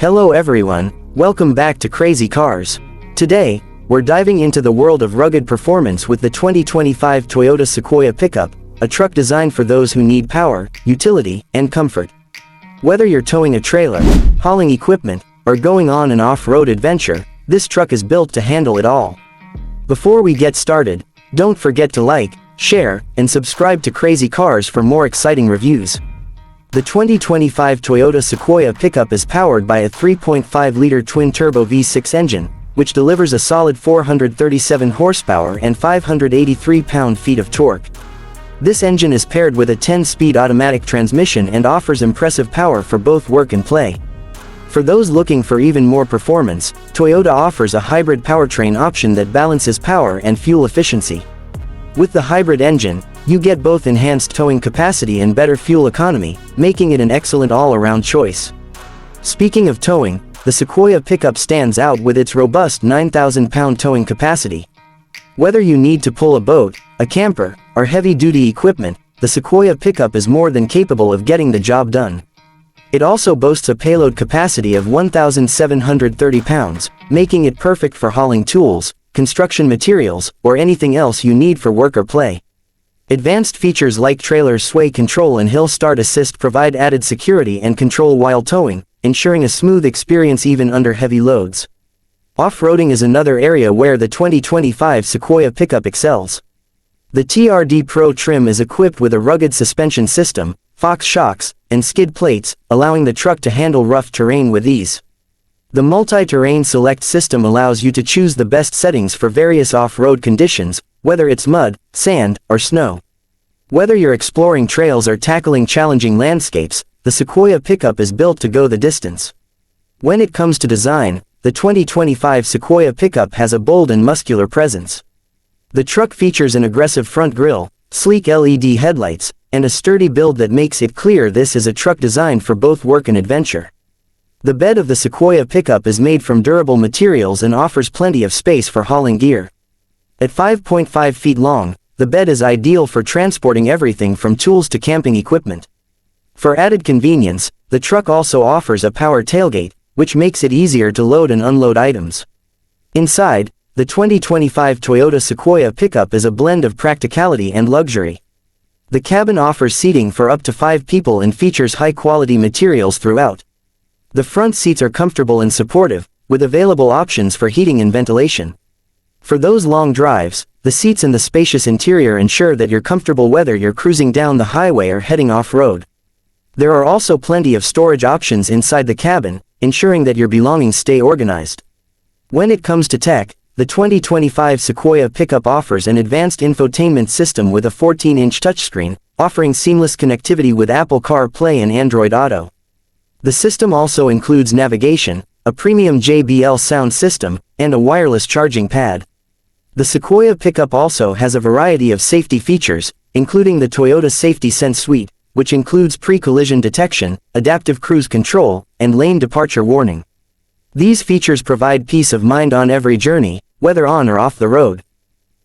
Hello everyone, welcome back to Crazy Cars. Today, we're diving into the world of rugged performance with the 2025 Toyota Sequoia Pickup, a truck designed for those who need power, utility, and comfort. Whether you're towing a trailer, hauling equipment, or going on an off-road adventure, this truck is built to handle it all. Before we get started, don't forget to like, share, and subscribe to Crazy Cars for more exciting reviews. The 2025 Toyota Sequoia Pickup is powered by a 3.5-liter twin-turbo V6 engine, which delivers a solid 437 horsepower and 583 pound-feet of torque. This engine is paired with a 10-speed automatic transmission and offers impressive power for both work and play. For those looking for even more performance, Toyota offers a hybrid powertrain option that balances power and fuel efficiency. With the hybrid engine, you get both enhanced towing capacity and better fuel economy, making it an excellent all-around choice. Speaking of towing, the Sequoia Pickup stands out with its robust 9,000-pound towing capacity. Whether you need to pull a boat, a camper, or heavy-duty equipment, the Sequoia Pickup is more than capable of getting the job done. It also boasts a payload capacity of 1,730 pounds, making it perfect for hauling tools, construction materials, or anything else you need for work or play. Advanced features like trailer sway control and hill start assist provide added security and control while towing, ensuring a smooth experience even under heavy loads. Off-roading is another area where the 2025 Sequoia Pickup excels. The TRD Pro trim is equipped with a rugged suspension system, Fox shocks, and skid plates, allowing the truck to handle rough terrain with ease. The multi-terrain select system allows you to choose the best settings for various off-road conditions, whether it's mud, sand, or snow. Whether you're exploring trails or tackling challenging landscapes, the Sequoia Pickup is built to go the distance. When it comes to design, the 2025 Sequoia Pickup has a bold and muscular presence. The truck features an aggressive front grille, sleek LED headlights, and a sturdy build that makes it clear this is a truck designed for both work and adventure. The bed of the Sequoia Pickup is made from durable materials and offers plenty of space for hauling gear. At 5.5 feet long, the bed is ideal for transporting everything from tools to camping equipment. For added convenience, the truck also offers a power tailgate, which makes it easier to load and unload items. Inside, the 2025 Toyota Sequoia Pickup is a blend of practicality and luxury. The cabin offers seating for up to 5 people and features high-quality materials throughout. The front seats are comfortable and supportive, with available options for heating and ventilation. For those long drives, the seats in the spacious interior ensure that you're comfortable whether you're cruising down the highway or heading off-road. There are also plenty of storage options inside the cabin, ensuring that your belongings stay organized. When it comes to tech, the 2025 Sequoia Pickup offers an advanced infotainment system with a 14-inch touchscreen, offering seamless connectivity with Apple CarPlay and Android Auto. The system also includes navigation, a premium JBL sound system, and a wireless charging pad. The Sequoia Pickup also has a variety of safety features, including the Toyota Safety Sense Suite, which includes pre-collision detection, adaptive cruise control, and lane departure warning. These features provide peace of mind on every journey, whether on or off the road.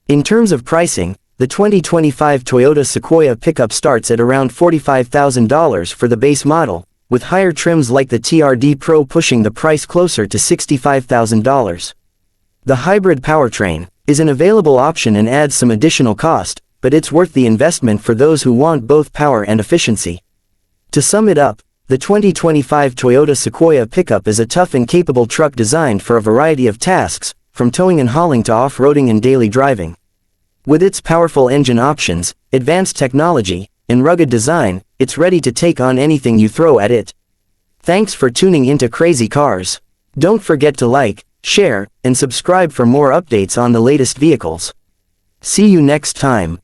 In terms of pricing, the 2025 Toyota Sequoia Pickup starts at around $45,000 for the base model, with higher trims like the TRD Pro pushing the price closer to $65,000. The hybrid powertrain is an available option and adds some additional cost, but it's worth the investment for those who want both power and efficiency. To sum it up, the 2025 Toyota Sequoia Pickup is a tough and capable truck designed for a variety of tasks, from towing and hauling to off-roading and daily driving. With its powerful engine options, advanced technology, and rugged design, it's ready to take on anything you throw at it. Thanks for tuning into Crazy Cars. Don't forget to like, share, and subscribe for more updates on the latest vehicles. See you next time.